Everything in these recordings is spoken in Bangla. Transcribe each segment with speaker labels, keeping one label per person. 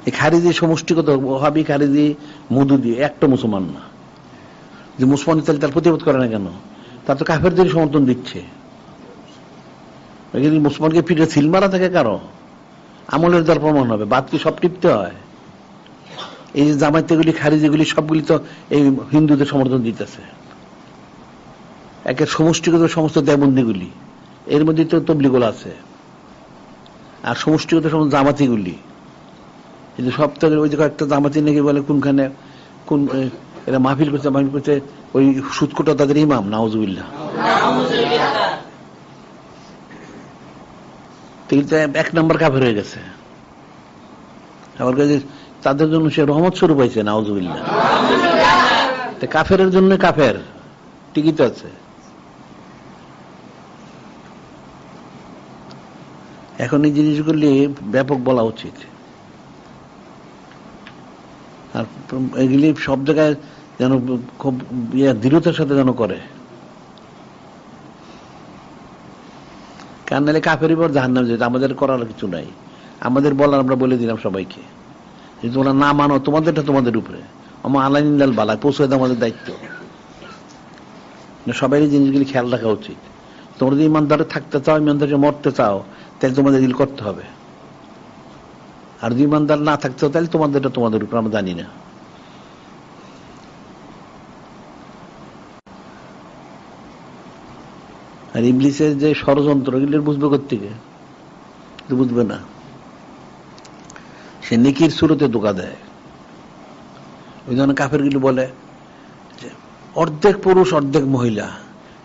Speaker 1: এই খারিজি সমষ্টিগত ওহাবি খারিজি মওদুদি একটা মুসলমান না। যে মুসলমান তাহলে তার প্রতিবাদ করে না কেন? তার তো কাফেরদের সমর্থন দিচ্ছে। মুসলমানকে পিঠে সিল মারা থাকে কারো আমলের দ্বার প্রমাণ হবে। বাদ কি সব টিপতে হয়? এই যে জামায়াতগুলি খারিজিগুলি সবগুলি তো এই হিন্দুদের সমর্থন দিতেছে। একের সমষ্টিগত সমস্ত দেবন্দিগুলি, এর মধ্যে তো তবলিগুলো আছে, আর সমষ্টিগত সমস্ত জামাতিগুলি। কিন্তু সপ্তাহের ওই যে কয়েকটা জামাতি নাকি বলে কোনখানে কোন এরা মাহফিল করছে ওই সুদকোটা তাদের ইমাম, নাউজুবিল্লাহ। এক নম্বর কাফের হয়ে গেছে। আবার তাদের জন্য সে রহমত স্বরূপ হয়েছে, নাউজুবিল্লাহ। কাফের জন্য কাফের ঠিকই তো আছে। এখন এই জিনিসগুলি ব্যাপক বলা উচিত, আর এগুলি সব জায়গায় যেন খুব দৃঢ়তার সাথে যেন করে। কারণ নাহলে কাফের উপর জাহান্নাম যেতে আমাদের করার কিছু নাই। আমাদের বলার আমরা বলে দিলাম সবাইকে, যে তোমরা না মানো তোমাদেরটা তোমাদের উপরে, আমার আলাইনিল্লাল বালা পৌঁছে দেওয়া আমাদের দায়িত্ব। সবাই এই জিনিসগুলি খেয়াল রাখা উচিত। তোমরা যদি ইমানদারে থাকতে চাও, ইমানদারে মরতে চাও, তাহলে তোমাদের এগুলি করতে হবে। আর যদি ইমানদার না থাকতে চাও, তাহলে তোমাদেরটা তোমাদের উপর, আমরা জানি না। আর ইবলিসের যে ষড়যন্ত্র, এগুলি বুঝবে কোত্থেকে? বুঝবে না। সে নেকির শুরুতে ধোঁকা দেয়। ওই ধরনের কাফেরগুলি বলে যে অর্ধেক পুরুষ অর্ধেক মহিলা,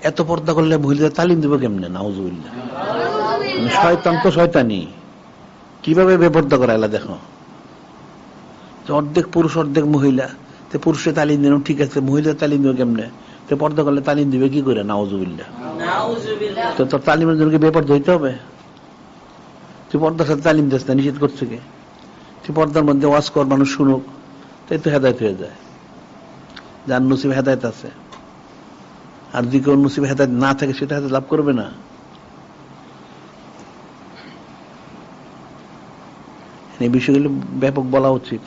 Speaker 1: এত পর্দা করলে মহিলাদের তালিম দেবে কেমনে? নাউজুবিল্লাহ। শয়তান তো শয়তানি, কিভাবে বেপর্দা করা এলা দেখো। অর্ধেক পুরুষ অর্ধেক মহিলা, তো পুরুষের তালিম দিল ঠিক আছে, মহিলার তালিম দেবে কেমনে? তো পর্দা করলে তালিম দিবে কি করে? নাউজুবিল্লাহ। তো তোর তালিমের জন্য কি বেপর্দা হইতে হবে? তুই পর্দার সাথে তালিম দিস না, নিষেধ করছে কে? তুই পর্দার মধ্যে ওয়াজ কর, মানুষ শুনুক, তাই তো হেদায়েত হয়ে যায়। যার নসিবে হেদায়েত আছে। আর যদি কেউ নসিবে হেদায়েত না থাকে, সেটা হেদায়েত লাভ করবে না। এই বিষয়গুলো ব্যাপক বলা উচিত।